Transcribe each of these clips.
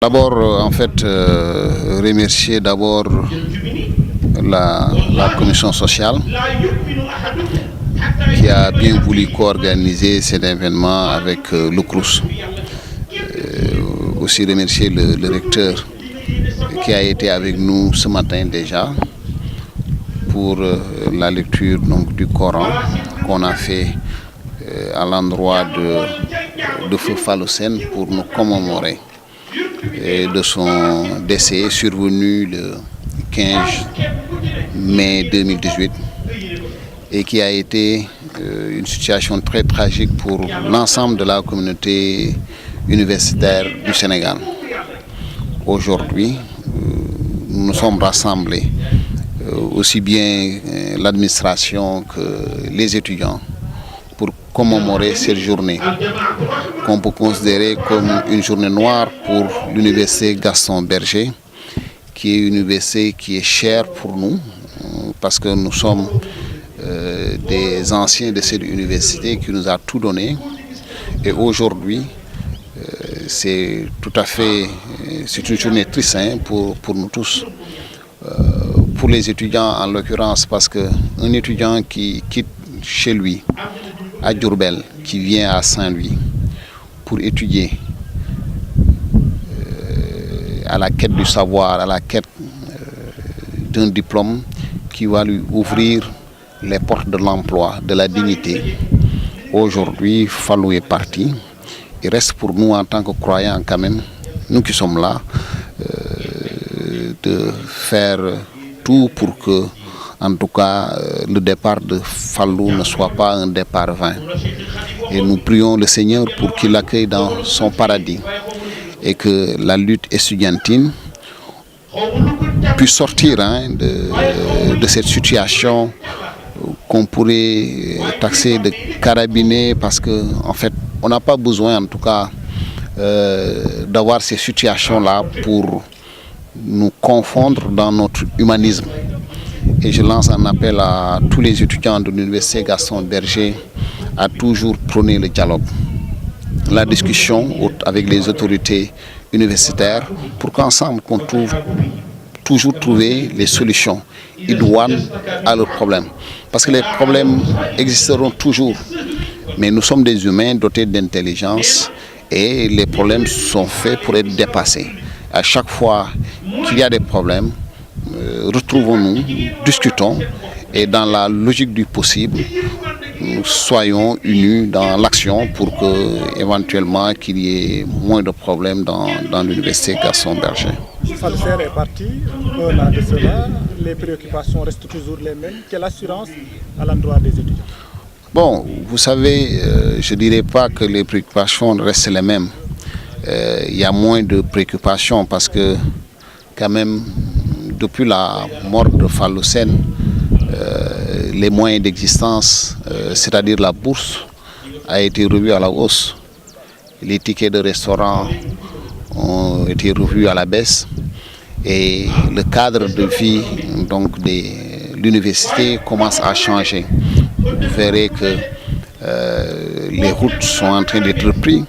D'abord, remercier d'abord la commission sociale qui a bien voulu co-organiser cet événement avec le CROUS. Aussi remercier le recteur qui a été avec nous ce matin déjà pour la lecture du Coran qu'on a fait à l'endroit de Feu Falocène pour nous commémorer de son décès survenu le 15 mai 2018 et qui a été une situation très tragique pour l'ensemble de la communauté universitaire du Sénégal. Aujourd'hui, nous nous sommes rassemblés, aussi bien l'administration que les étudiants, pour commémorer cette journée qu'on peut considérer comme une journée noire pour l'université Gaston Berger, qui est une université qui est chère pour nous, parce que nous sommes des anciens de cette université qui nous a tout donné. Et aujourd'hui, c'est une journée triste pour nous tous. Pour les étudiants en l'occurrence, parce qu'un étudiant qui quitte chez lui, à Diourbel, qui vient à Saint-Louis pour étudier à la quête du savoir, à la quête d'un diplôme qui va lui ouvrir les portes de l'emploi, de la dignité. Aujourd'hui, Fallou est parti. Il reste pour nous en tant que croyants quand même, nous qui sommes là, de faire tout pour que, en tout cas, le départ de Fallou ne soit pas un départ vain. Et nous prions le Seigneur pour qu'il l'accueille dans son paradis et que la lutte estudiantine puisse sortir de cette situation qu'on pourrait taxer de carabiner, parce qu'en fait, on n'a pas besoin, en tout cas, d'avoir ces situations-là pour nous confondre dans notre humanisme. Et je lance un appel à tous les étudiants de l'université Gaston Berger à toujours prôner le dialogue, la discussion avec les autorités universitaires pour qu'ensemble on toujours trouver les solutions idoines à leurs problèmes. Parce que les problèmes existeront toujours, mais nous sommes des humains dotés d'intelligence et les problèmes sont faits pour être dépassés. À chaque fois qu'il y a des problèmes, retrouvons-nous, discutons et dans la logique du possible, nous soyons unis dans l'action pour que éventuellement qu'il y ait moins de problèmes dans l'université Gaston Berger. Falcer est parti, un an de cela, les préoccupations restent toujours les mêmes. Quelle assurance à l'endroit des étudiants? Bon, vous savez, je ne dirais pas que les préoccupations restent les mêmes. Il y a moins de préoccupations parce que quand même, depuis la mort de Falocène, les moyens d'existence, c'est-à-dire la bourse, a été revue à la hausse. Les tickets de restaurant ont été revus à la baisse et le cadre de vie de l'université commence à changer. Vous verrez que les routes sont en train d'être prises.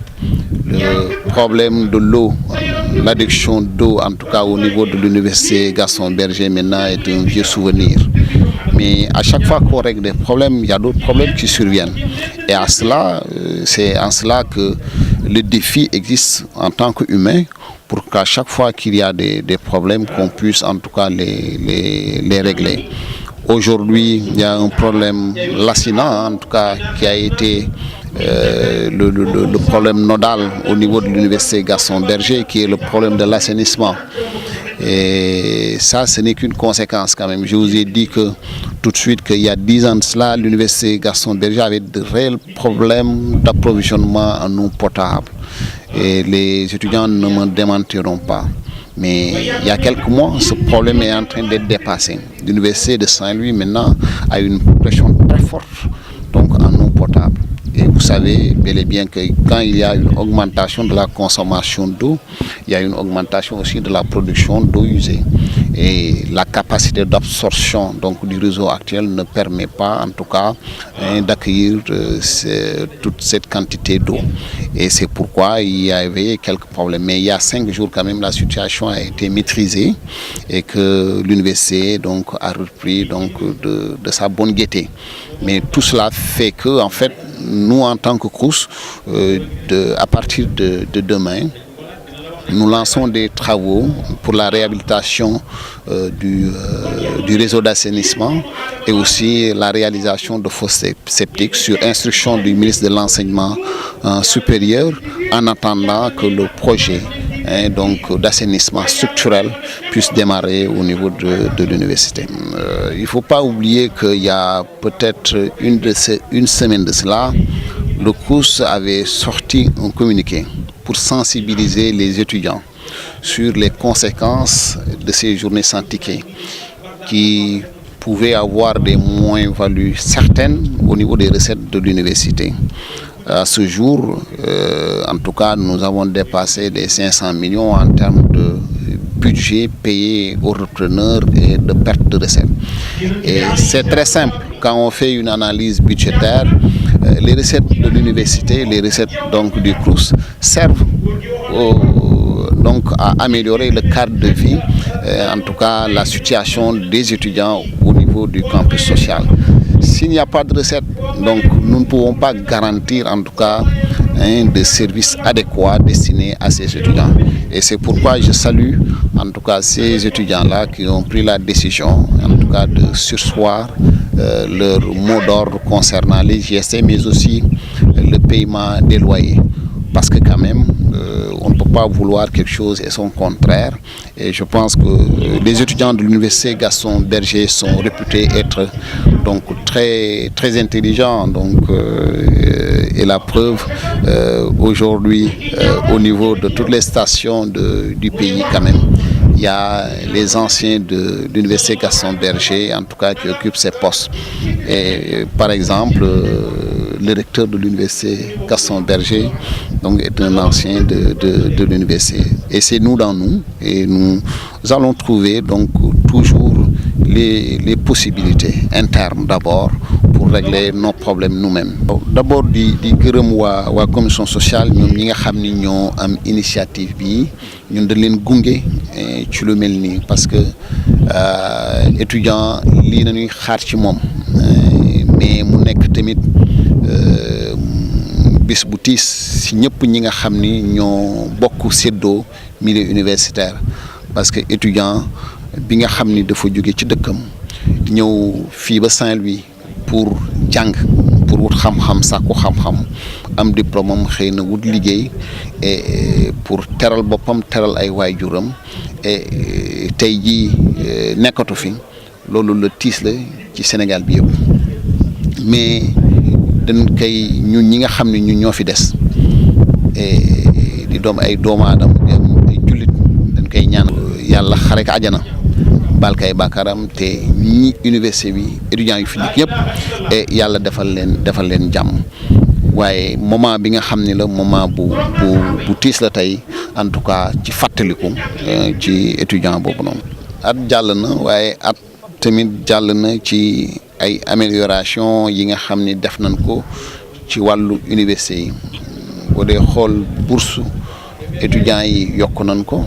Le problème de l'eau, l'adduction d'eau, en tout cas au niveau de l'université Gaston Berger maintenant, est un vieux souvenir. Mais à chaque fois qu'on règle des problèmes, il y a d'autres problèmes qui surviennent. Et c'est en cela que le défi existe en tant qu'humain, pour qu'à chaque fois qu'il y a des problèmes, qu'on puisse en tout cas les régler. Aujourd'hui, il y a un problème lancinant, en tout cas, qui a été le problème nodal au niveau de l'université Gaston Berger, qui est le problème de l'assainissement. Et ça, ce n'est qu'une conséquence quand même. Je vous ai dit que tout de suite qu'il y a 10 ans de cela, l'université Gaston Berger avait de réels problèmes d'approvisionnement en eau potable. Et les étudiants ne me démentiront pas. Mais il y a quelques mois, ce problème est en train d'être dépassé. L'université de Saint-Louis maintenant a une pression très forte en eau potable. Et vous savez bel et bien que quand il y a une augmentation de la consommation d'eau, il y a une augmentation aussi de la production d'eau usée. Et la capacité d'absorption donc du réseau actuel ne permet pas, en tout cas, d'accueillir toute cette quantité d'eau. Et c'est pourquoi il y avait quelques problèmes. Mais il y a 5 jours quand même, la situation a été maîtrisée et que l'université donc a repris donc de sa bonne gaieté. Mais tout cela fait que, en fait, nous en tant que CROUS, à partir de demain, nous lançons des travaux pour la réhabilitation du réseau d'assainissement et aussi la réalisation de fosses septiques sur instruction du ministre de l'Enseignement supérieur en attendant que le projet donc d'assainissement structurel puisse démarrer au niveau de l'université. Il ne faut pas oublier qu'il y a peut-être une semaine de cela, le CROUS avait sorti un communiqué pour sensibiliser les étudiants sur les conséquences de ces journées sans ticket qui pouvaient avoir des moins-values certaines au niveau des recettes de l'université. À ce jour, en tout cas, nous avons dépassé les 500 millions en termes de budget payé aux repreneurs et de perte de recettes. Et c'est très simple, quand on fait une analyse budgétaire, les recettes de l'université, les recettes donc du CROUS servent donc à améliorer le cadre de vie, en tout cas la situation des étudiants au niveau du campus social. S'il n'y a pas de recettes, donc nous ne pouvons pas garantir en tout cas des services adéquats destinés à ces étudiants. Et c'est pourquoi je salue en tout cas ces étudiants-là qui ont pris la décision en tout cas de surseoir leur mot d'ordre concernant les GST, mais aussi le paiement des loyers. Parce que quand même, on ne peut pas vouloir quelque chose et son contraire. Et je pense que les étudiants de l'université Gaston Berger sont réputés être donc très, très intelligents. Donc, et la preuve, aujourd'hui, au niveau de toutes les stations du pays quand même, il y a les anciens de l'université Gaston Berger, en tout cas, qui occupent ces postes. Et par exemple, le recteur de l'université Gaston Berger donc, est un ancien de l'université. Et c'est nous dans nous. Et nous allons trouver donc toujours les possibilités internes d'abord pour régler nos problèmes nous-mêmes. D'abord di gërëm waa commission sociale ñoom ñi nga xam ni ñoo am initiative bi ñun dañ leen gunge ci lu mel nii parce que étudiant lii nañuy xaar ci moom mais mu nekk tamit bis bu tiis si ñëpp ñi nga xam ni ñoo bokk séddoo milieu universitaire parce que étudiant bi nga xam ni dafa jóge ci dëkkam ñëw fii ba Saint-Louis pour jàng pour wut xam-xam sàkku xam-xam am diplôme am xëy na wut liggéey et pour teral boppam teral ay waajuram et tey jii nekkatu fi loolu la tiis la ci Sénégal bi yëpp mais dañ koy ñun ñi nga xam ne ñun ñoo fi des di doom ay doomu aadama di am ay jullit dañ koy ñaan yàlla xare ko àjjana baal kay bàkkaaram te ñi université bi étudiants yu fi nekk ñëpp et yàlla defal leen jàmm waaye moment bi nga xam ni la moment bu tiis la tey en tout cas ci fàttaliku ci étudiant boobu noonu. at jàll na waaye at tamit jàll na ci ay amélioration yi nga xam ni def nañ ko ci wàllu université yi boo dee xool bourse étudiants yi yokk nañ ko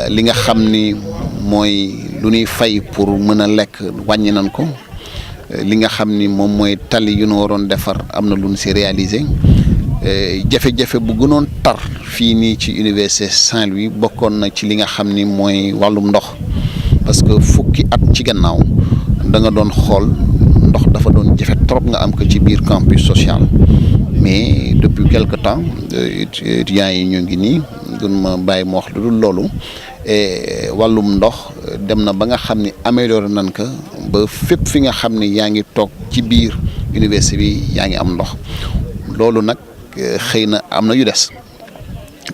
li nga xam ni mooy lu ñuy fay pour mën a lekk wàññi nañ ko li nga xam ni moom mooy tali yu ñu waroon defar am na lu ñu si réalisé jafe-jafe bu gënoon tar fii nii ci université Saint-Louis bokkoon na ci li nga xam ni mooy wàllum ndox parce que fukki at ci gannaaw da nga doon xool ndox dafa doon jafe trop nga am ko ci biir campus social mais depuis quelque temps étudiants yi ñu ngi nii gën ma bàyyi ma wax lu dul loolu et wàllum ndox dem na ba nga xam ni amélioré nañ ko ba fépp fi nga xam ni yaa ngi toog ci biir université bi yaa ngi am ndox loolu nag xëy na am na yu des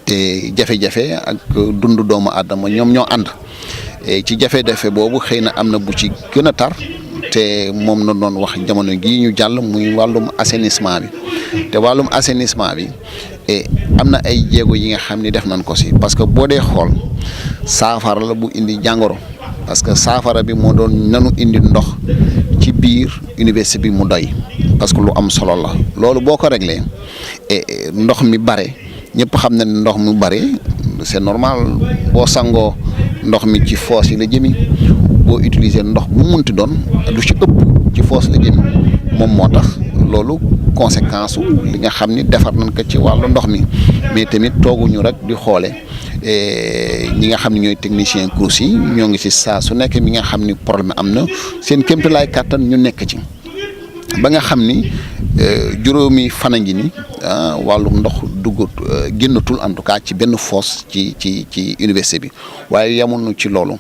te jafe-jafe ak dundu doomu aadama ñoom ñoo ànd ci jafe-jafe boobu xëy na am na bu ci gën a tar te moom na doon wax jamono gii ñu jàll muy wàllum assainissement bi te wàllum assainissement bi am na ay jéego yi nga xam ni def nañ ko si parce que boo dee xool saafara la bu indi jàngoro parce que saafara bi moo doon nanu indi ndox ci biir université bi mu doy parce que lu am solo la loolu boo ko réglé ndox mi bare ñëpp xam na ne ndox mu bare c'est normal boo sangoo ndox mi ci foos yi la jëmi boo utiliser ndox bu munti doon lu ci ëpp ci foos la jëmi moom moo tax loolu conséquence li nga xam ni defar nañ ko ci wàllu ndox mi mais tamit tooguñu rek di xoole ñi nga xam ne ñooy technicien CROUS yi ñoo ngi ci saa su nekk mi nga xam ni problème am na seen kéemtalaay kàttan ñu nekk ci ba nga xam ni juróomi fan a ngi ni wàllum ndox duggut génnatul en tout cas ci benn fosse ci université bi waaye yamuñu ci loolu